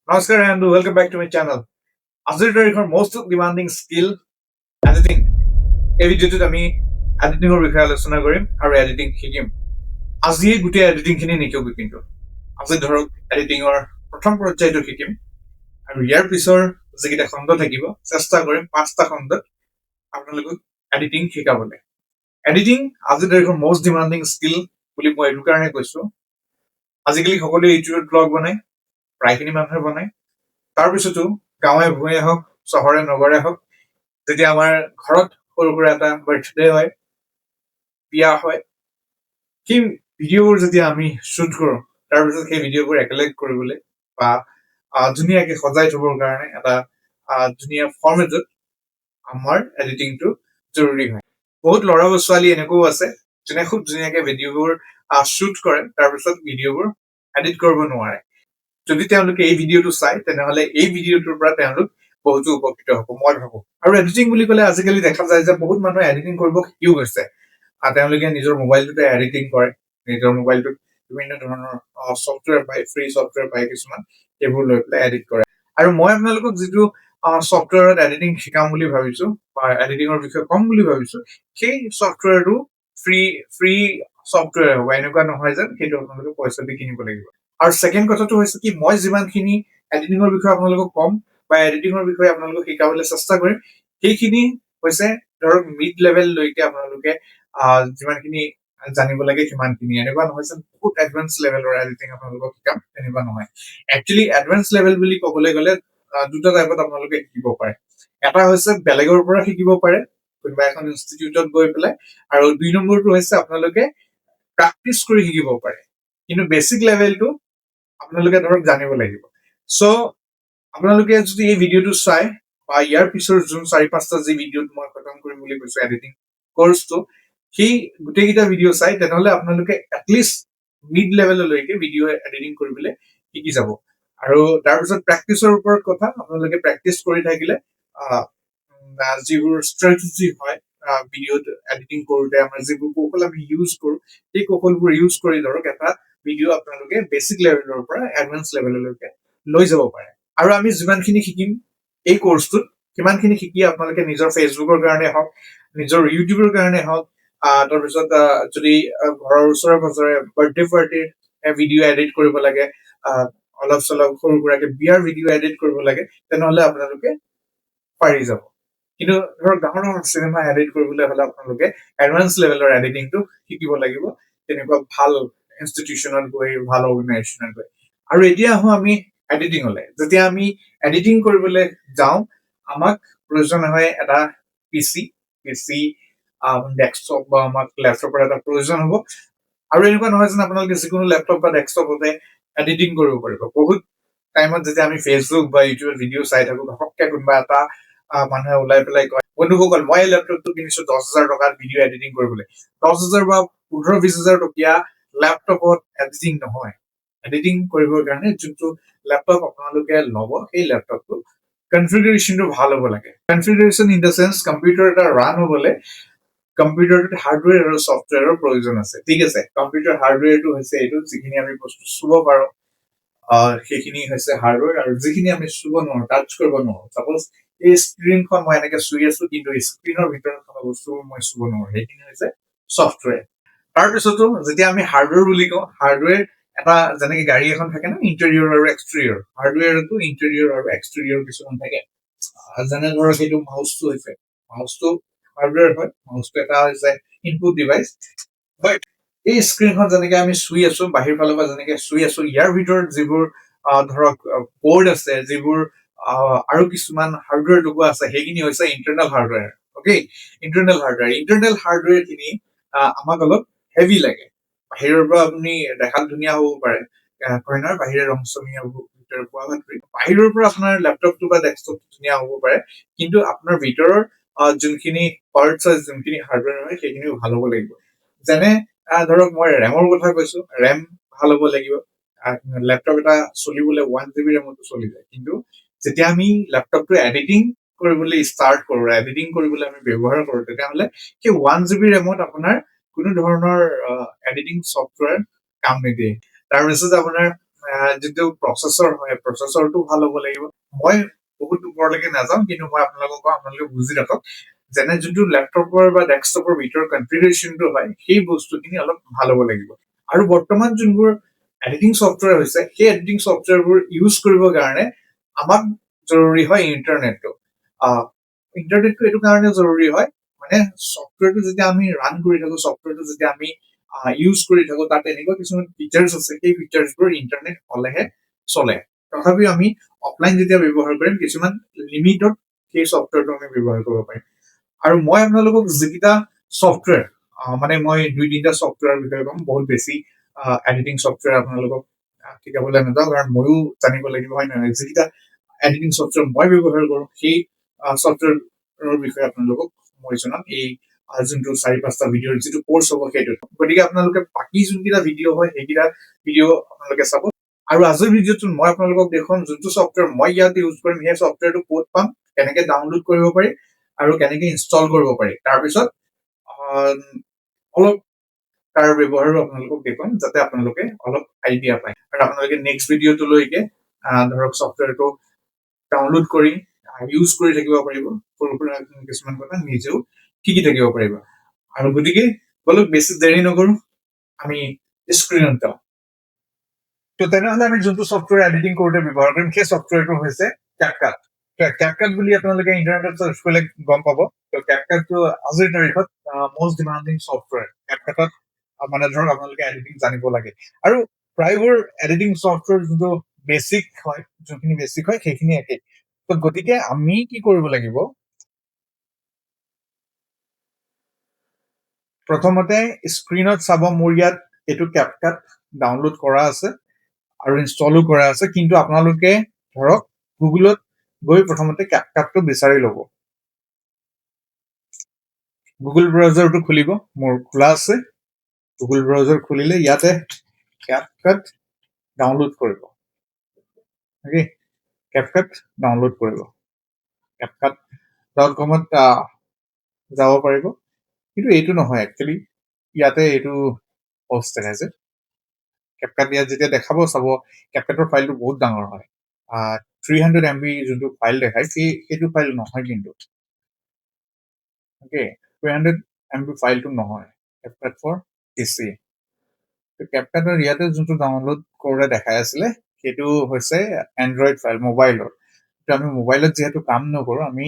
Namaskar and welcome back to my channel. আজিৰ তাৰিখৰ most demanding skill editing. এই ভিডিঅ'টোত আমি এডিটিঙৰ বিষয়ে আলোচনা কৰিম আৰু এডিটিং শিকিম। আজিয়ে গোটেই এডিটিংখিনি নিশিকো কিন্তু। আজি ধৰক এডিটিঙৰ প্ৰথম পৰ্যায়টো শিকিম আৰু ইয়াৰ পিছৰ যিকেইটা খণ্ড থাকিব চেষ্টা কৰিম 5টা খণ্ডত আপোনালোকক এডিটিং শিকাবলৈ। এডিটিং আজিৰ তাৰিখৰ most demanding skill বুলি মই এইটো কাৰণে কৈছো। আজিকালি সকলোৱে ইউটিউবত ব্লগ বনায়, প্ৰায়খিনি মানুহে বনায়। তাৰপিছতো গাঁৱে ভূঞে হওক চহৰে নগৰে হওক যেতিয়া আমাৰ ঘৰত সৰু সুৰা এটা বাৰ্থডে হয়, বিয়া হয়, সেই ভিডিঅ'বোৰ যেতিয়া আমি শ্বুট কৰোঁ, তাৰপিছত সেই ভিডিঅ'বোৰ একেলগ কৰিবলৈ বা ধুনীয়াকে সজাই থবৰ কাৰণে এটা ধুনীয়া ফৰ্মেটত আমাৰ এডিটিংটো জৰুৰী হয়। বহুত ল'ৰা বা ছোৱালী এনেকুৱাও আছে যোনে খুব ধুনীয়াকে ভিডিঅ'বোৰ শ্বুট কৰে, তাৰপিছত ভিডিঅ'বোৰ এডিট কৰিব নোৱাৰে। যদি তেওঁলোকে এই ভিডিঅ'টো চাই তেনেহলে এই ভিডিঅ'টোৰ পৰা তেওঁলোক বহুতো উপকৃত হ'ব মই ভাবো। আৰু এডিটিং বুলি ক'লে আজিকালি দেখা যায় যে বহুত মানুহে এডিটিং কৰিব শিকিও গৈছে। তেওঁলোকে নিজৰ মোবাইলটোতে এডিটিং কৰে, নিজৰ মোবাইলটোত বিভিন্ন ধৰণৰ ছফ্টৱেৰ পায়, ফ্ৰী ছফ্টৱেৰ পায় কিছুমান, সেইবোৰ লৈ পেলাই এডিট কৰে। আৰু মই আপোনালোকক যিটো ছফ্টৱেৰত এডিটিং শিকাম বুলি ভাবিছো বা এডিটিঙৰ বিষয়ে কম বুলি ভাবিছো, সেই ছফ্টৱেৰটো ফ্ৰী ছফ্টৱেৰ হ'ব, এনেকুৱা নহয় যেন সেইটো আপোনালোকে পইচা দি কিনিব লাগিব। আৰু ছেকেণ্ড কথাটো হৈছে কি, মই যিমানখিনি এডিটিঙৰ বিষয়ে আপোনালোকক কম বা এডিটিঙৰ বিষয়ে আপোনালোকক শিকাবলৈ চেষ্টা কৰিম, সেইখিনি হৈছে ধৰক মিড লেভেললৈকে আপোনালোকে যিমানখিনি জানিব লাগে সিমানখিনি। এনেকুৱা নহয় যেন বহুত এডভান্স লেভেলৰ এডিটিং আপোনালোকক শিকাম, তেনেকুৱা নহয়। একচুৱেলি এডভান্স লেভেল বুলি ক'বলৈ গ'লে দুটা টাইপত আপোনালোকে শিকিব পাৰে। এটা হৈছে বেলেগৰ পৰা শিকিব পাৰে, কোনোবা এখন ইনষ্টিটিউটত গৈ পেলাই, আৰু 2 নম্বৰটো হৈছে আপোনালোকে প্ৰেক্টিচ কৰি শিকিব পাৰে। কিন্তু বেচিক লেভেলটো আপোনালোকে ধৰক জানিব লাগিব। চ' আপোনালোকে যদি এই ভিডিঅ'টো চাই বা ইয়াৰ পিছৰ যোন 4-5টা যি ভিডিঅ'ত মই খতম কৰিম বুলি কৈছো এডিটিং কৰ্চটো, সেই গোটেইকেইটা ভিডিঅ' চাই তেনেহলে আপোনালোকে এটলিষ্ট মিড লেভেললৈকে ভিডিঅ' এডিটিং কৰিবলৈ শিকি যাব। আৰু তাৰপিছত প্ৰেক্টিচৰ ওপৰত কথা, আপোনালোকে প্ৰেক্টিচ কৰি থাকিলে যিবোৰ ষ্ট্ৰেটেজি হয় ভিডিঅ'ত এডিটিং কৰোঁতে আমাৰ যিবোৰ কৌশল আমি ইউজ কৰো, সেই কৌশলবোৰ ইউজ কৰি ধৰক এটা ভিডিঅ' আপোনালোকে বেচিক লেভেলৰ পৰা এডভান্স লেভেললৈকে লৈ যাব পাৰে। আৰু আমি যিমানখিনি শিকিম এই কৰ্চটোত, সিমানখিনি শিকি আপোনালোকে নিজৰ ফেচবুকৰ কাৰণে হওক, নিজৰ ইউটিউবৰ কাৰণে হওক, তাৰপিছত যদি ঘৰৰ ওচৰে পাজৰে বাৰ্থডে পাৰ্টিৰ ভিডিঅ' এডিট কৰিব লাগে, অলপ চলপ সৰু সুৰাকে বিয়াৰ ভিডিঅ' এডিট কৰিব লাগে, তেনেহলে আপোনালোকে পাৰি যাব। কিন্তু ধৰক ডাঙৰ ডাঙৰ চিনেমা এডিট কৰিবলৈ হলে আপোনালোকে এডভান্স লেভেলৰ এডিটিংটো শিকিব লাগিব, তেনেকুৱা ভাল ইনষ্টিটিউচনত গৈ, ভাল অৰ্গেনাইজেচনত গৈ। আৰু এতিয়া আহো আমি এডিটিঙলৈ। যেতিয়া আমি এডিটিং কৰিবলৈ যাওঁ, আমাক প্ৰয়োজন হয় এটা পিচি ডেস্কটপ বা আমাক লেপটপৰ এটা প্ৰয়োজন হ'ব। আৰু এনেকুৱা নহয় যেন আপোনালোকে যিকোনো লেপটপ বা ডেস্কটপতে এডিটিং কৰিব পাৰিব। বহুত টাইমত যেতিয়া আমি ফেচবুক বা ইউটিউবত ভিডিঅ' চাই থাকো, ঘপককে কোনোবা এটা মানুহে ওলাই পেলাই কয়, বন্ধুসকল মই এই লেপটপটো কিনিছো 10,000 টকাত ভিডিঅ' এডিটিং কৰিবলৈ। 10,000 বা 15-20,000 টকীয়া লেপটপত এডিটিং নহয়। এডিটিং কৰিবৰ কাৰণে যোনটো লেপটপ আপোনালোকে ল'ব, সেই লেপটপটো কনফিগাৰেশ্যনটো ভাল হ'ব লাগে। Configuration in the chance computer এটা ৰান হ'বলৈ কম্পিউটাৰটোত হাৰ্ডৱেৰ আৰু ছফ্টৱেৰৰ প্ৰয়োজন আছে। ঠিক আছে, কম্পিউটাৰ হাৰ্ডৱেৰটো হৈছে এইটো, যিখিনি আমি বস্তু চুব পাৰো সেইখিনি হৈছে হাৰ্ডৱেৰ, আৰু যিখিনি আমি চুব নোৱাৰো, টাচ কৰিব নোৱাৰো, চাপোজ এই স্ক্ৰীনখন মই এনেকে চুই আছো কিন্তু স্ক্ৰীনৰ ভিতৰত থকা বস্তুবোৰ মই চুব নোৱাৰো, সেইখিনি হৈছে ছফ্টৱেৰ। তাৰপিছতো যেতিয়া আমি হাৰ্ডৱেৰ বুলি কওঁ, হাৰ্ডৱেৰ এটা যেনেকে গাড়ী এখন থাকে ন, ইণ্টেৰিয়ৰ আৰু এক্সটেৰিয়ৰ, হাৰ্ডৱেৰতো ইণ্টেৰিয়ৰ আৰু এক্সটেৰিয়ৰ কিছুমান থাকে। যেনে ধৰক সেইটো মাউচটো হৈছে, মাউচটো হাৰ্ডৱেৰ হয়, মাউচটো এটা হৈছে ইনপুট ডিভাইচ। বাট এই স্ক্ৰীনখন যেনেকে আমি চুই আছো, বাহিৰ ফালৰ পৰা যেনেকে চুই আছো, ইয়াৰ ভিতৰত যিবোৰ ধৰক বৰ্ড আছে, যিবোৰ আৰু কিছুমান হাৰ্ডৱেৰ লগোৱা আছে, সেইখিনি হৈছে internal hardware. Okay, internal hardware খিনি আমাক অলপ হেভি লাগে। বাহিৰৰ পৰা আপুনি দেখাত ধুনীয়া হ'ব পাৰে, কইনাৰ বাহিৰে ৰং চঙীয়া ভিতৰৰ পোৱা বাহিৰৰ পৰা আপোনাৰ লেপটপটো বা ডেস্কটপটো ধুনীয়া হ'ব পাৰে, কিন্তু আপোনাৰ ভিতৰৰ যোনখিনি পাৰ্টছ হয়, যোনখিনি হাৰ্ডৱেৰ হয়, সেইখিনিও ভাল হ'ব লাগিব। যেনে ধৰক মই ৰেমৰ কথা কৈছো, ৰেম ভাল হ'ব লাগিব। লেপটপ এটা চলিবলৈ 1 GB ৰেমতো চলি যায়, কিন্তু যেতিয়া আমি লেপটপটো এডিটিং কৰিবলৈ ষ্টাৰ্ট কৰো, এডিটিং কৰিবলৈ আমি ব্যৱহাৰ কৰো, তেতিয়াহ'লে সেই 1 GB ৰেমত আপোনাৰ কোনো ধৰণৰ এডিটিং ছফ্টৱেৰ কাম নিদিয়ে। তাৰপিছত আপোনাৰ যিটো প্ৰচেছৰ হয় প্ৰচেছৰটো ভাল হ'ব লাগিব মই বহুত ওপৰলৈকে নাযাওঁ কিন্তু মই আপোনালোকক কওঁ আপোনালোকে বুজি ৰাখক যেনে যোনটো লেপটপৰ বা ডেস্কটপৰ ভিতৰৰ কনফিগাৰেশ্যনটো হয় সেই বস্তুখিনি অলপ ভাল হ'ব লাগিব আৰু বৰ্তমান যোনবোৰ এডিটিং ছফ্টৱেৰ হৈছে সেই এডিটিং ছফ্টৱেৰবোৰ ইউজ কৰিবৰ কাৰণে আমাক জৰুৰী হয় ইণ্টাৰনেটটো ইণ্টাৰনেটটো এইটো কাৰণে জৰুৰী হয় মানে ছফ্টৱেৰটো যেতিয়া আমি ৰান কৰি থাকো ছফ্টৱেৰটো যেতিয়া আমি ইউজ কৰি থাকো তাত এনেকুৱা কিছুমান ফিচাৰ্ছ আছে সেই ফিচাৰ্ছবোৰ ইণ্টাৰনেট হলেহে চলে তথাপিও আমি অফলাইন যেতিয়া ব্যৱহাৰ কৰিম কিছুমান লিমিটত সেই ছফ্টৱেৰটো আমি ব্যৱহাৰ কৰিব পাৰিম আৰু মই আপোনালোকক যিকেইটা ছফ্টৱেৰ মানে মই দুই তিনিটা ছফ্টৱেৰৰ বিষয়ে ক'ম বহুত বেছি এডিটিং ছফ্টৱেৰ আপোনালোকক শিকাবলৈ নাযাওঁ কাৰণ ময়ো জানিব লাগিব হয় নহয় যিকেইটা এডিটিং ছফ্টৱেৰ মই ব্যৱহাৰ কৰোঁ সেই ছফ্টৱেৰৰ বিষয়ে আপোনালোকক মই জনাম এই যোনটো 4-5টা ভিডিঅ'ৰ যিটো কোৰ্চ হ'ব সেইটোত গতিকে আপোনালোকে বাকী যোনকেইটা ভিডিঅ' হয় সেইকেইটা ভিডিঅ' আপোনালোকে চাব আৰু আজিৰ ভিডিঅ'টোত মই আপোনালোকক দেখুৱাম যোনটো ছফ্টৱেৰ মই ইয়াত ইউজ কৰিম সেই ছফ্টৱেৰটো ক'ত পাম কেনেকে ডাউনলোড কৰিব পাৰি আৰু কেনেকে ইনষ্টল কৰিব পাৰি তাৰপিছত অলপ তাৰ ব্যৱহাৰো আপোনালোকক দেখুৱাম যাতে আপোনালোকে অলপ আইডিয়া পায় আৰু আপোনালোকে নেক্সট ভিডিঅ'টোলৈকে ধৰক ছফ্টৱেৰটো ডাউনলোড কৰি ইউজ কৰি থাকিব পাৰিব সৰু সুৰা কিছুমান কথা নিজেও শিকি থাকিব পাৰিব আৰু গতিকে বলক বেছি দেৰি নকৰো আমি স্ক্ৰীনত যাওঁ তো তেনেহ'লে আমি যোনটো ছফ্টৱেৰ এডিটিং কৰোঁতে ব্যৱহাৰ কৰিম সেই ছফ্টৱেৰটো হৈছে কেপকাট কেপকাট বুলি আপোনালোকে ইণ্টাৰনেটত চাৰ্চ কৰিলে গম পাব তো কেপকাটটো আজিৰ তাৰিখত মষ্ট ডিমাণ্ডিং ছফ্টৱেৰ কেপকাটত মানে ধৰক আপোনালোকে এডিটিং জানিব লাগে আৰু প্ৰায়বোৰ এডিটিং ছফ্টৱেৰ যোনটো বেছিক হয় যোনখিনি বেছিক হয় সেইখিনি একেই তো গতিকে আমি কি কৰিব লাগিব প্ৰথমতে স্ক্ৰীনত চাব মোৰ ইয়াত এইটো কেপকাট ডাউনলোড কৰা আছে আৰু ইনষ্টলো কৰা আছে কিন্তু আপোনালোকে ধৰক গুগলত গৈ প্ৰথমতে কেপকাটটো বিচাৰি ল'ব গুগল ব্ৰাউজাৰটো খুলিব মোৰ খোলা আছে গুগল ব্ৰাউজাৰ খুলিলে ইয়াতে কেপকাট ডাউনলোড কৰিব অ'কে কেপকাট ডাউনলোড কৰিব capcut.com-ত যাব পাৰিব কিন্তু এইটো নহয় একচুৱেলি ইয়াতে এইটো পোষ্ট দেখাইছে কেপকাট ইয়াত যেতিয়া দেখাব চাব কেপকাটৰ ফাইলটো বহুত ডাঙৰ হয় 300 MB যোনটো ফাইল দেখায় সেইটো ফাইল নহয় কিন্তু অ'কে 300 MB ফাইলটো নহয় কেপকাট ফৰ PC কেপকাটৰ ইয়াতে যোনটো ডাউনলোড কৰোঁতে দেখাই আছিলে সেইটো হৈছে এণ্ড্ৰইড ফাইল মোবাইলৰ তো আমি মোবাইলত যিহেতু কাম নকৰোঁ আমি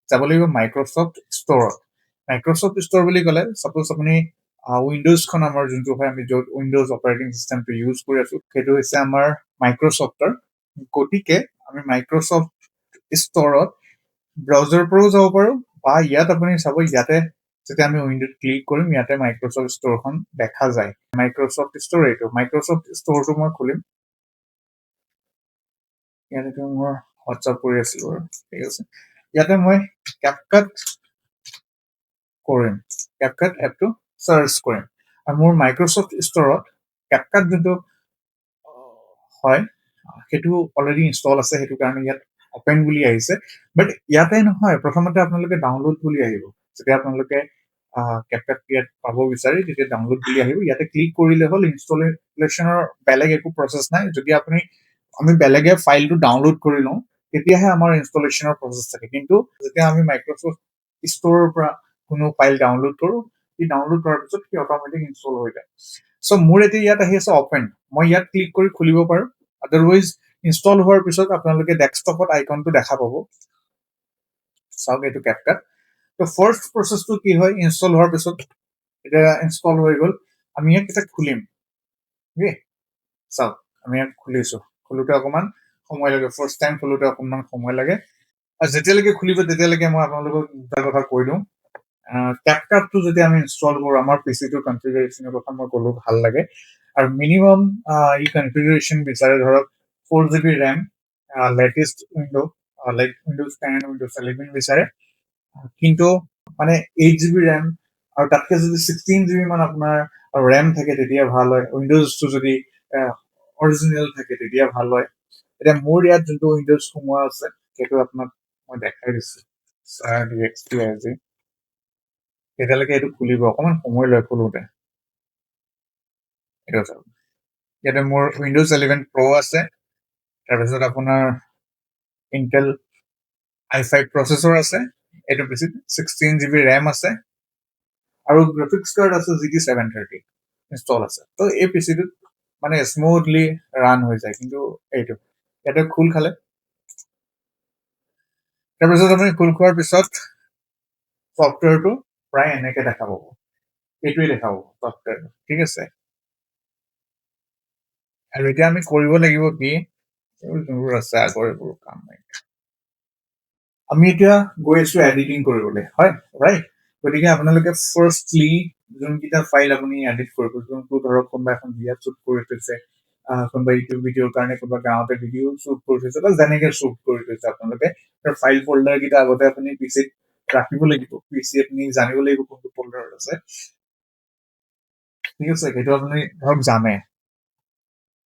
যাব লাগিব মাইক্ৰ'ছফ্ট ষ্ট'ৰত মাইক্ৰ'ছফ্ট ষ্ট'ৰ বুলি ক'লে ছাপ'জ আপুনি উইণ্ড'জখন আমাৰ যোনটো হয় আমি য'ত উইণ্ড'জ অপাৰেটিং চিষ্টেমটো ইউজ কৰি আছোঁ সেইটো হৈছে আমাৰ মাইক্ৰ'ছফ্টৰ গতিকে আমি মাইক্ৰ'ছফ্ট ষ্ট'ৰত ব্ৰাউজাৰৰ পৰাও যাব পাৰোঁ বা ইয়াত আপুনি চাব ইয়াতে যেতিয়া আমি উইণ্ড'ত ক্লিক কৰিম ইয়াতে মাইক্ৰ'ছফ্ট ষ্ট'ৰখন দেখা যায় মাইক্ৰ'ছফ্ট ষ্ট'ৰ এইটো মাইক্ৰ'ছফ্ট ষ্ট'ৰটো মই খুলিম ইয়াতে মোৰ হোৱাটছআপ কৰি আছিলোঁ বাৰু ঠিক আছে ইয়াতে মই কেপকাট কৰিম কেপকাট এপটো চাৰ্চ কৰিম আৰু মোৰ মাইক্ৰ'ছফ্ট ষ্ট'ৰত কেপকাট যোনটো হয় সেইটো অলৰেডি ইনষ্টল আছে সেইটো কাৰণে ইয়াত অপেন বুলি আহিছে বাট ইয়াতে নহয় প্ৰথমতে আপোনালোকে ডাউনলোড বুলি আহিব যেতিয়া আপোনালোকে কেপকাট ইয়াত পাব বিচাৰি তেতিয়া ডাউনলোড বুলি আহিব ইয়াতে ক্লিক কৰিলে হ'ল ইনষ্টলেশ্যনৰ বেলেগ একো প্ৰচেছ নাই যদি আমি বেলেগে ফাইলটো ডাউনলোড কৰি লওঁ তেতিয়াহে আমাৰ ইনষ্টলেশ্যনৰ প্ৰচেছ থাকে কিন্তু যেতিয়া আমি মাইক্ৰ'ছফ্ট ষ্ট'ৰৰ পৰা কোনো ফাইল ডাউনলোড কৰোঁ সি ডাউনলোড কৰাৰ পিছত সি অট'মেটিক ইনষ্টল হৈ যায় চ' মোৰ এতিয়া ইয়াত আহি আছে অপেন মই ইয়াত ক্লিক কৰি খুলিব পাৰোঁ আদাৰৱাইজ ইনষ্টল হোৱাৰ পিছত আপোনালোকে ডেস্কটপত আইকনটো দেখা পাব চাওক এইটো কেপকাট তো ফাৰ্ষ্ট প্ৰচেছটো কি হয় ইনষ্টল হোৱাৰ পিছত এতিয়া ইনষ্টল হৈ গ'ল আমি ইয়াক এতিয়া খুলিম অ'কে চাওক আমি ইয়াক খুলিছোঁ খোলোতে অকণমান সময় লাগে ফাৰ্ষ্ট টাইম খোলোতে অকণমান সময় লাগে আৰু যেতিয়ালৈকে খুলিব তেতিয়ালৈকে মই আপোনালোকক দুটা কথা কৈ দিওঁ কেপকাটটো যেতিয়া আমি ইনষ্টল কৰোঁ আমাৰ পিচিটোৰ কনফিগাৰেশ্যনৰ কথা মই ক'লো ভাল লাগে আৰু মিনিমাম ই কনফিগাৰেশ্যন বিচাৰে ধৰক 4GB RAM latest window' like Windows 10 Windows 11 বিচাৰে কিন্তু মানে 8GB ৰেম আৰু তাতকৈ যদি 16GB মান আপোনাৰ ৰেম থাকে তেতিয়া ভাল হয় উইণ্ড'জটো যদি অৰিজিনেল থাকে তেতিয়া ভাল হয় এতিয়া মোৰ ইয়াত যোনটো উইণ্ড'জ সোমোৱা আছে সেইটো আপোনাক মই দেখাই দিছোঁ তেতিয়ালৈকে এইটো খুলিব অকণমান সময় লয় খোলোতে এইটো চাওক ইয়াতে মোৰ উইণ্ডোজ 11 Pro আছে, তাৰপিছত আপোনাৰ ইণ্টেল i5 প্ৰচেছৰ আছে, এইটো বেছি 16 GB ৰেম আছে, আৰু গ্ৰাফিক্স কাৰ্ড আছে GT 730 ইনষ্টল আছে। তো এই পিচিটোত মানে স্মুথলি ৰান হৈ যায়। কিন্তু এইটো ইয়াতে খোল খালে, তাৰপিছত আপুনি খোল খোৱাৰ পিছত ছফ্টৱেৰটো প্ৰায় এনেকে দেখা পাব, এইটোৱে দেখা পাব ছফ্টৱেৰটো, ঠিক আছে। আৰু এতিয়া আমি কৰিব লাগিব কি, এইবোৰ যোনবোৰ আছে আগৰ এইবোৰ কাম নাই। আমি এতিয়া গৈ আছো এডিটিং কৰিবলৈ, হয় ৰাইট। গতিকে আপোনালোকে ফাৰ্ষ্টলি যোনকেইটা ফাইল আপুনি এডিট কৰিব, যোনটো ধৰক কোনোবা এখন বিয়া শ্বুট কৰি থৈছে, কোনোবা ইউটিউব ভিডিঅ'ৰ কাৰণে কোনোবা গাঁৱতে ভিডিঅ' শ্বুট কৰি থৈছে, বা যেনেকে শ্বুট কৰি থৈছে আপোনালোকে তাৰ ফাইল ফল্ডাৰ কেইটা আগতে আপুনি পিচিত ৰাখিব লাগিব। পিচি আপুনি জানিব লাগিব কোনটো ফল্ডাৰত আছে, ঠিক আছে। সেইটো আপুনি ধৰক জানে।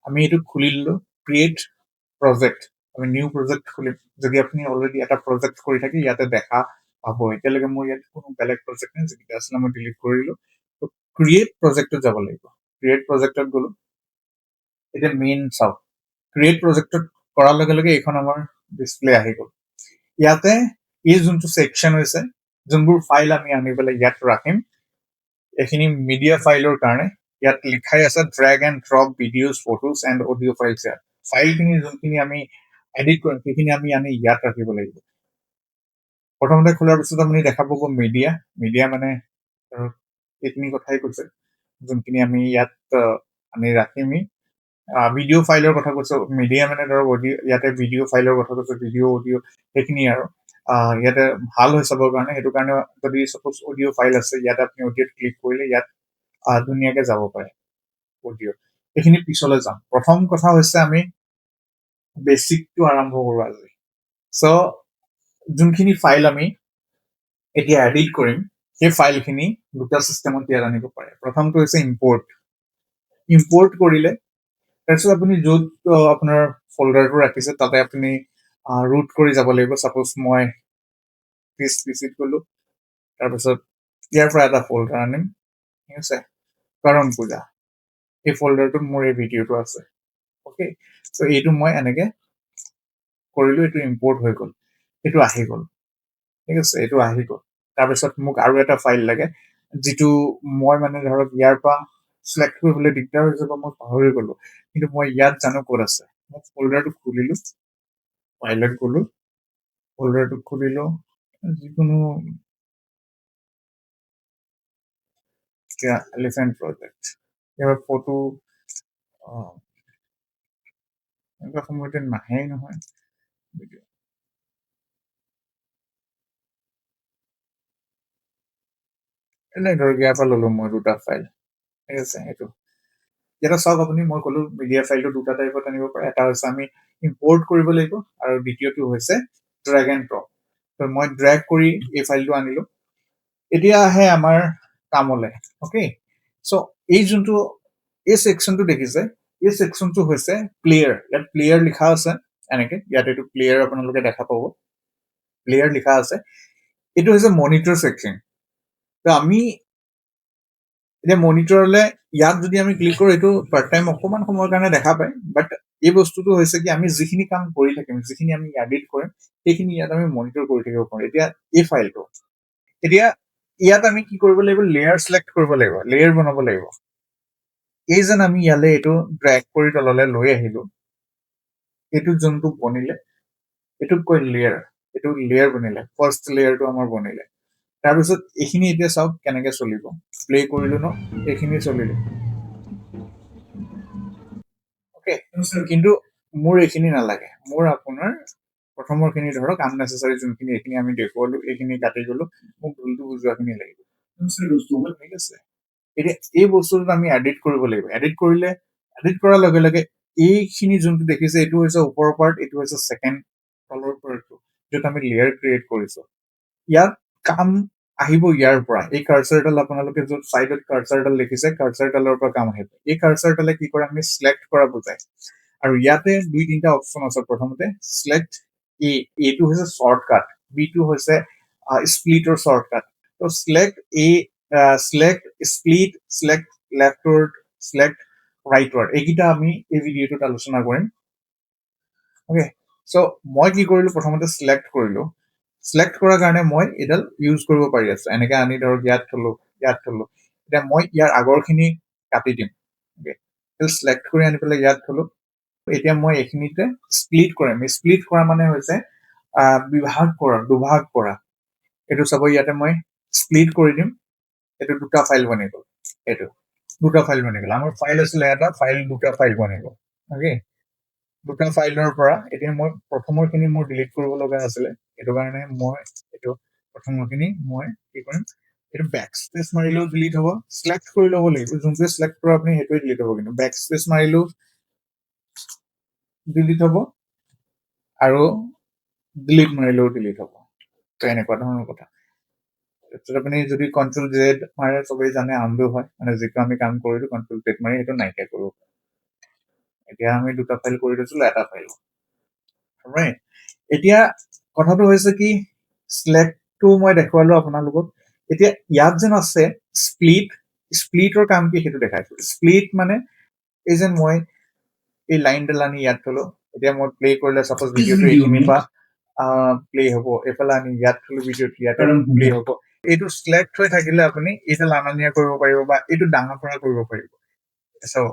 আমি এইটো খুলি দিলো, ক্ৰিয়েট প্ৰজেক্ট, আমি নিউ প্ৰজেক্ট খুলিম। যদি আপুনি অলৰেডি এটা প্ৰজেক্ট কৰি থাকে ইয়াতে দেখা পাব। এতিয়ালৈকে মোৰ ইয়াত কোনো বেলেগ প্ৰজেক্ট নাই, যিকেইটা আছিলে মই ডিলিট কৰিলো। ক্ৰিয়েট প্ৰজেক্টত যাব লাগিব, ক্ৰিয়েট প্ৰজেক্টত গলো। এতিয়া মেইন চাওক, ক্ৰিয়েট প্ৰজেক্টত কৰাৰ লগে লগে এইখন আমাৰ ডিছপ্লে আহি গ'ল। ইয়াতে এই যোনটো ছেকশ্যন হৈছে, যোনবোৰ ফাইল আমি আনি পেলাই ইয়াত ৰাখিম, এইখিনি মিডিয়া ফাইলৰ কাৰণে ইয়াত লিখাই আছে drag and drop videos, photos and audio' files. ইয়াত ফাইলখিনি যোনখিনি আমি এডিট কৰিম সেইখিনি আমি আনি ইয়াত ৰাখিব লাগিব। প্ৰথমতে খোলাৰ পিছত আপুনি দেখা পাব মিডিয়া। মিডিয়া মানে এইখিনি কথাই কৈছে, যোনখিনি আমি ইয়াত আনি ৰাখিম। ভিডিঅ' ফাইলৰ কথা কৈছো, মিডিয়া মানে ধৰক অডিঅ', ইয়াতে ভিডিঅ' ফাইলৰ কথা কৈছো, ভিডিঅ' অডিঅ' সেইখিনি আৰু ইয়াতে ভাল হৈ চাবৰ কাৰণে। সেইটো কাৰণে যদি চাপোজ অডিঅ' ফাইল আছে, ইয়াতে আপুনি অডিঅ'ত ক্লিক কৰিলে ইয়াত ধুনীয়াকে যাব পাৰে অডিঅ'। এইখিনি পিছলৈ যাম। প্ৰথম কথা হৈছে আমি বেচিকটো আৰম্ভ কৰো আজি। চ' যোনখিনি ফাইল আমি এতিয়া এডিট কৰিম, সেই ফাইলখিনি দুটা চিষ্টেমত ইয়াত আনিব পাৰে। প্ৰথমটো হৈছে ইম্পৰ্ট। ইম্পৰ্ট কৰিলে তাৰপিছত আপুনি য'ত আপোনাৰ ফল্ডাৰটো ৰাখিছে তাতে আপুনি ৰুট কৰি যাব লাগিব। ছাপোজ মই পিচিত গলো, তাৰপিছত ইয়াৰ পৰা এটা ফল্ডাৰ আনিম, ঠিক আছে, কৰম পূজা। এই ফল্ডাৰটোত মোৰ এই ভিডিঅ'টো আছে, অ'কে। চ' এইটো মই এনেকে কৰিলো, এইটো ইম্পৰ্ট হৈ গ'ল, এইটো আহি গ'ল, ঠিক আছে, এইটো আহি গ'ল। তাৰপিছত মোক আৰু এটা ফাইল লাগে, যিটো মই মানে ধৰক ইয়াৰ পৰা চিলেক্ট কৰিবলৈ দিগদাৰ হৈ যাব, মই পাহৰি গলো। কিন্তু মই ইয়াত জানো ক'ত আছে। মই ফল্ডাৰটো খুলিলো, ফাইলত গলো, ফল্ডাৰটো খুলিলো, যিকোনো এলিফেণ্ট প্ৰজেক্ট, ইয়াৰ ফটো এনেকুৱা সময়তে নাহেই নহয় ভিডিঅ'। এনে ধৰক ইয়াৰ পৰা ললো মই দুটা ফাইল, ঠিক আছে। সেইটো ইয়াতে চাওক আপুনি, মই ক'লো মিডিয়া ফাইলটো দুটা টাইপত আনিব পাৰে। এটা হৈছে আমি ইম্পৰ্ট কৰিব লাগিব, আৰু দ্বিতীয়টো হৈছে ড্ৰেগ এণ্ড ড্ৰপ। মই ড্ৰেগ কৰি এই ফাইলটো আনিলো। এতিয়া আহে আমাৰ কামলে, অ'কে। চ' এই যোনটো এই ছেকশ্যনটো দেখিছে, এই ছেকশ্যনটো হৈছে প্লেয়াৰ। ইয়াত প্লেয়াৰ লিখা আছে এনেকে, ইয়াত এইটো প্লেয়াৰ আপোনালোকে দেখা পাব, প্লেয়াৰ লিখা আছে। এইটো হৈছে মনিটৰ ছেকশ্যন। তো আমি এতিয়া মনিটৰলে ইয়াত যদি আমি ক্লিক কৰো, এইটো পাৰ্ট টাইম অকণমান সময়ৰ কাৰণে দেখা পায়। বাট এই বস্তুটো হৈছে কি, আমি যিখিনি কাম কৰি থাকিম, যিখিনি আমি এডিট কৰিম, সেইখিনি ইয়াত আমি মনিটৰ কৰি থাকিব পাৰোঁ। এতিয়া এই ফাইলটো, এতিয়া ইয়াত আমি কি কৰিব লাগিব, লেয়াৰ চিলেক্ট কৰিব লাগিব, লেয়াৰ বনাব লাগিব। এই যেন আমি ইয়ালে এইটো ড্ৰেগ কৰি তললে লৈ আহিলো, এইটো যোনটো বনিলে এইটোক কয় লেয়াৰ। এইটো লেয়াৰ বনিলে, ফাৰ্ষ্ট লেয়াৰটো আমাৰ বনিলে। তাৰপিছত এইখিনি এতিয়া চাওক কেনেকে চলিব। প্লে কৰিলো ন, এইখিনি চলিলে, অ'কে। কিন্তু মোৰ এইখিনি নালাগে, মোৰ আপোনাৰ প্ৰথমৰখিনি ধৰক আননেচেচাৰী যোনখিনি, এইখিনি আমি দেখুৱালো, এইখিনি কাটি গলো, মোক ভুলটো বুজোৱাখিনি লাগিব, ঠিক আছে। এতিয়া এই বস্তুটোত আমি এডিট কৰিব লাগিব। এডিট কৰিলে, এডিট কৰাৰ লগে লগে এইখিনি যোনটো দেখিছে, এইটো হৈছে ওপৰৰ পাৰ্ট, এইটো হৈছে ছেকেণ্ড তলৰ পাৰ্টটো, য'ত আমি লেয়াৰ ক্ৰিয়েট কৰিছো। ইয়াত কাম আহিব ইয়াৰ পৰা। এই কাৰ্চাৰডাল আপোনালোকে য'ত চাইডত কাৰ্চাৰডাল দেখিছে, কাৰ্চাৰডালৰ পৰা কাম আহিব। এই কাৰ্চাৰডালে কি কৰে, আমি চিলেক্ট কৰা বুজায়। আৰু ইয়াতে দুই তিনিটা অপশ্যন আছে। প্ৰথমতে চিলেক্ট এ, এইটো হৈছে শ্বৰ্টকাট, বিটো হৈছে স্প্লিটৰ শ্বৰ্টকাট। তো select a, select split, select left word, select right word, এইকেইটা আমি এই ভিডিঅ'টোত আলোচনা কৰিম। অ'কে, চ' মই কি কৰিলোঁ, প্ৰথমতে চিলেক্ট কৰিলোঁ। চিলেক্ট কৰাৰ কাৰণে মই এইডাল ইউজ কৰিব পাৰি আছোঁ। এনেকৈ আনি ধৰক ইয়াত থলোঁ, ইয়াত থলোঁ। এতিয়া মই ইয়াৰ আগৰখিনি কাটি দিম। অ'কে, চিলেক্ট কৰি আনি পেলাই ইয়াত থলোঁ। এতিয়া মই এইখিনিতে স্প্লিট কৰিম। স্প্লিট কৰা মানে হৈছে বিভাগ কৰা, দুভাগ কৰা। এইটো চাব, ইয়াতে মই স্প্লিট কৰি দিম। এইটো দুটা ফাইল বনি গ'ল। এইটো দুটা ফাইল বনি গ'ল। আমাৰ ফাইল আছিলে এটা, ফাইল দুটা ফাইল বনি গ'ল। অ'কে, দুটা ফাইলৰ পৰা এতিয়া মই প্ৰথমৰখিনি মোৰ ডিলিট কৰিব লগা আছিলে, সেইটো কাৰণে মই এইটো প্ৰথমৰখিনি মই কি কৰিম, এইটো বেক স্পেচ মাৰিলেও ডিলিট হ'ব। চিলেক্ট কৰি ল'ব লাগিব, যোনটোৱে চিলেক্ট কৰে আপুনি সেইটোৱে ডিলিট হ'ব। কিন্তু বেক স্পেচ মাৰিলেও ডিলিট হ'ব আৰু ডিলিট মাৰিলেও ডিলিট হ'ব। তো এনেকুৱা ধৰণৰ কথা। তাৰপিছত আপুনি যদি কণ্ট্ৰল জেড মাৰে, চবেই জানে আনডু হয়, মানে যিটো আমি কাম কৰিলোঁ কণ্ট্ৰল জেড মাৰি সেইটো নাইকিয়া কৰিব। এতিয়া আমি দুটা ফাইল কৰি থৈছিলোঁ, এটা ফাইল। ৰাইট, এতিয়া কথাটো হৈছে কি, চিলেক্টটো মই দেখুৱালোঁ আপোনালোকক। এতিয়া ইয়াত যেন আছে স্প্লিট, স্প্লিটৰ কাম কি সেইটো দেখাইছোঁ। স্প্লিট মানে এই যেন মই এই লাইনডাল আনি ইয়াত থলোঁ। এতিয়া মই প্লে কৰিলে ছাপ'জ ভিডিঅ'টো এইখিনিৰ পৰা প্লে হ'ব, এইফালে আনি ইয়াত থলোঁ, ভিডিঅ'টো ইয়াতে প্লে হ'ব। এইটো চিলেক্ট হৈ থাকিলে আপুনি এইডাল আনা নিয়া কৰিব পাৰিব বা এইটো ডাঙৰ পৰা কৰিব পাৰিব। চাব,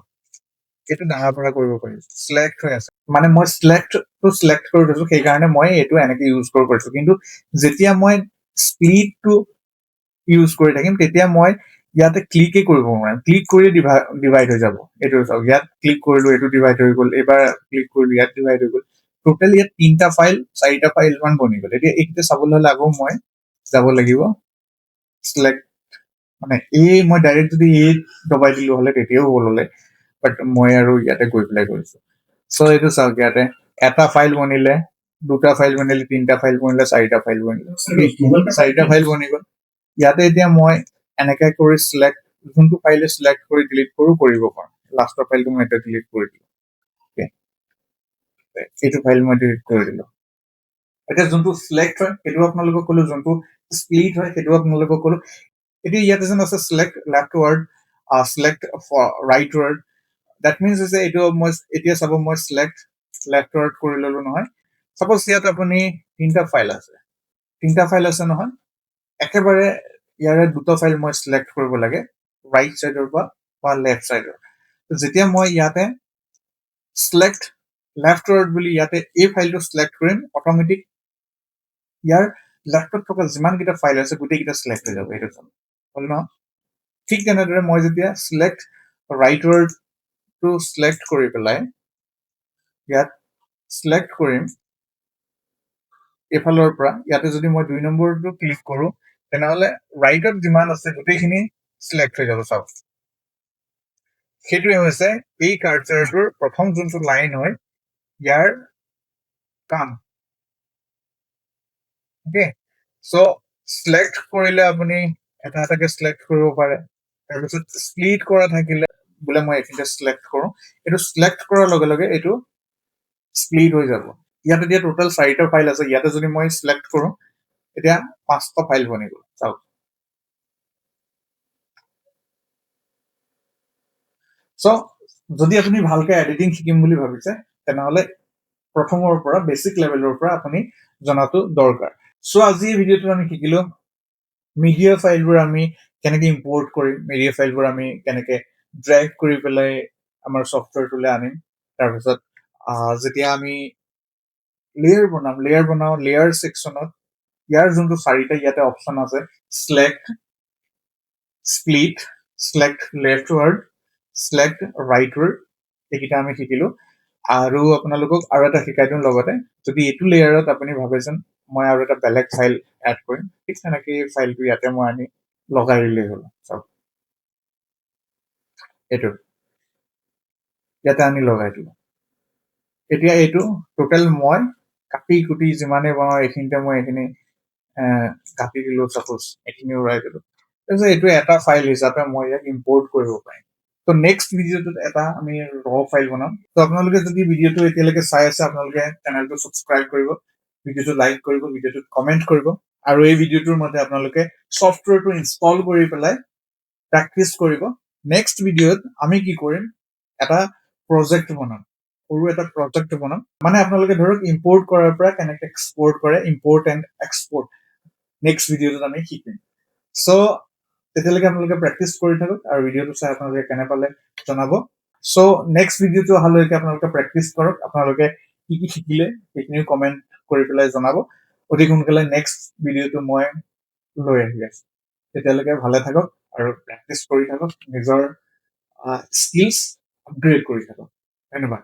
এইটো ডাঙৰ পৰা কৰিব পাৰিব, চিলেক্ট হৈ আছে। মানে মই চিলেক্টটো চিলেক্ট কৰি থৈছোঁ, সেইকাৰণে মই এইটো এনেকৈ ইউজ কৰিব পাৰিছোঁ। কিন্তু যেতিয়া মই স্প্লিটটো ইউজ কৰি থাকিম, তেতিয়া মই ইয়াতে ক্লিকেই কৰিব নোৱাৰিম। ক্লিক কৰি ডিভাইড হৈ যাব। এইটো চাওক, ইয়াত ক্লিক কৰিলোঁ, এইটো ডিভাইড হৈ গ'ল। এইবাৰ ক্লিক কৰিলোঁ, ইয়াত ডিভাইড হৈ গ'ল। টোটেল ইয়াত 3টা ফাইল 4টা ফাইল মান বনি গ'ল। এতিয়া এইকেইটা চাবলৈ হ'লে আকৌ মই যাব লাগিব চিলেক্ট, মানে মই ডাইৰেক্ট যদি দবাই দিলোঁ হ'লে তেতিয়াও হ'ল হ'লে, বাট মই আৰু ইয়াতে গৈ পেলাই কৰিছোঁ। চ' এইটো চাওক, ইয়াতে এটা ফাইল বনিলে, দুটা ফাইল বনিলে, 3টা ফাইল বনিলে, 4টা ফাইল বনিলে, 4টা ফাইল বনি গ'ল। ইয়াতে এতিয়া মই এনেকে কৰি চিলেক্ট, যোনটো ফাইলে চিলেক্ট কৰি ডিলিট কৰোঁ কৰিব পাৰোঁ। লাষ্টৰ ফাইলটো মই এতিয়া ডিলিট কৰি দিলোঁ। এইটো ফাইল মই ডিলিট কৰি দিলোঁ। এতিয়া যোনটো চিলেক্ট হয় সেইটো আপোনালোকক ক'লো, যোনটো স্প্লিট হয় সেইটো আপোনালোকক ক'লো। এতিয়া ইয়াতে যেন আছে select left ward, select right ward. That means হৈছে এইটো মই এতিয়া চাব, মই চিলেক্ট লেফ্ট ৱাৰ্ড কৰি ল'লোঁ নহয়। ছাপ'জ ইয়াত আপুনি 3টা ফাইল আছে, 3টা ফাইল আছে নহয়, একেবাৰে ইয়াৰে দুটা ফাইল মই চিলেক্ট কৰিব লাগে, ৰাইট চাইডৰ পৰা বা লেফ্ট চাইডৰ। যেতিয়া মই ইয়াতে চিলেক্ট লেফ্ট ৱাৰ্ড বুলি ইয়াতে এই ফাইলটো চিলেক্ট কৰিম, অট'মেটিক ইয়াৰ লেফ্টত থকা যিমানকেইটা ফাইল আছে গোটেইকেইটা চিলেক্ট হৈ যাব। এইটো হ'ল ন? ঠিক তেনেদৰে মই যেতিয়া চিলেক্ট ৰাইট ৱাৰ্ডটো চিলেক্ট কৰি পেলাই ইয়াত চিলেক্ট কৰিম এইফালৰ পৰা, ইয়াতে যদি মই 2 নম্বৰটো ক্লিক কৰোঁ, তেনেহ'লে ৰাইটত যিমান আছে গোটেইখিনি চিলেক্ট হৈ যাব। চাওক, সেইটোৱে হৈছে এই কাৰ্চাৰটোৰ প্ৰথম যোনটো লাইন হয় ইয়াৰ কাম। অ'কে, চ' চিলেক্ট কৰিলে আপুনি এটা এটাকে চিলেক্ট কৰিব পাৰে। তাৰপিছত স্প্লিট কৰা থাকিলে বোলে মই এইখিনিতে চিলেক্ট কৰোঁ, এইটো চিলেক্ট কৰাৰ লগে লগে এইটো স্প্লিট হৈ যাব। ইয়াত এতিয়া টোটেল 4টা ফাইল আছে, ইয়াতে যদি মই চিলেক্ট কৰোঁ এতিয়া 5টা ফাইল বনি গ'ল। চাওক, চ' যদি আপুনি ভালকে এডিটিং শিকিম বুলি ভাবিছে তেনেহ'লে প্ৰথমৰ পৰা বেছিক লেভেলৰ পৰা আপুনি জনাটো দৰকাৰ। চ' আজি এই ভিডিঅ'টোত আমি শিকিলোঁ মিডিয়া ফাইলবোৰ আমি কেনেকে ইম্পৰ্ট কৰিম, মিডিয়া ফাইলবোৰ আমি কেনেকে ড্ৰেগ কৰি পেলাই আমাৰ ছফ্টৱেৰটোলৈ আনিম। তাৰপিছত যেতিয়া আমি লেয়াৰ বনাওঁ, লেয়াৰ ছেকশ্যনত ইয়াৰ যোনটো 4টা ইয়াতে অপশ্যন আছে, select, split, select left ward, select right word, এইকেইটা আমি শিকিলোঁ। আৰু আপোনালোকক আৰু এটা শিকাই দিওঁ লগতে, যদি এইটো লেয়াৰত আপুনি ভাবে যেন মই আৰু এটা বেলেগ ফাইল এড কৰিম, ঠিক তেনেকৈ এই ফাইলটো ইয়াতে মই আনি লগাই দিলেই হ'ল। চাওক, এইটো ইয়াতে আনি লগাই দিলোঁ। এতিয়া এইটো টোটেল মই কাটি কুটি যিমানেই বনাওঁ এইখিনিতে মই এইখিনি কাটি দিলোঁ, ছাপ'জ এইখিনি উৰাই দিলোঁ। তাৰপিছত এইটো এটা ফাইল হিচাপে মই ইয়াক ইম্পৰ্ট কৰিব পাৰিম। তো নেক্সট ভিডিঅ'টোত এটা আমি ৰ ফাইল বনাম। তো আপোনালোকে যদি ভিডিঅ'টো এতিয়ালৈকে চাই আছে, আপোনালোকে চেনেলটো ছাবস্ক্ৰাইব কৰিব, ভিডিঅ'টো লাইক কৰিব, ভিডিঅ'টোত কমেণ্ট কৰিব, আৰু এই ভিডিঅ'টোৰ মতে আপোনালোকে ছফ্টৱেৰটো ইনষ্টল কৰি পেলাই প্ৰেক্টিচ কৰিব। নেক্সট ভিডিঅ'ত আমি কি কৰিম, এটা প্ৰজেক্ট বনাম, সৰু এটা প্ৰজেক্ট বনাম। মানে আপোনালোকে ধৰক ইম্পৰ্ট কৰাৰ পৰা কেনেকে এক্সপৰ্ট কৰে, ইম্পৰ্ট এণ্ড এক্সপৰ্ট নেক্সট ভিডিঅ'টোত আমি শিকিম। চ' তেতিয়ালৈকে আপোনালোকে প্ৰেক্টিচ কৰি থাকক আৰু ভিডিঅ'টো চাই আপোনালোকে কেনে পালে জনাব। চ' নেক্সট ভিডিঅ'টো অহালৈকে আপোনালোকে প্ৰেক্টিচ কৰক, আপোনালোকে কি কি শিকিলে সেইখিনিও কমেণ্ট কৰি পেলাই জনাব। অতি সোনকালে নেক্সট ভিডিঅ'টো মই লৈ আহি আছো। তেতিয়ালৈকে ভালে থাকক আৰু প্ৰেক্টিচ কৰি থাকক, নিজৰ স্কিলছ আপগ্ৰেড কৰি থাকক। ধন্যবাদ।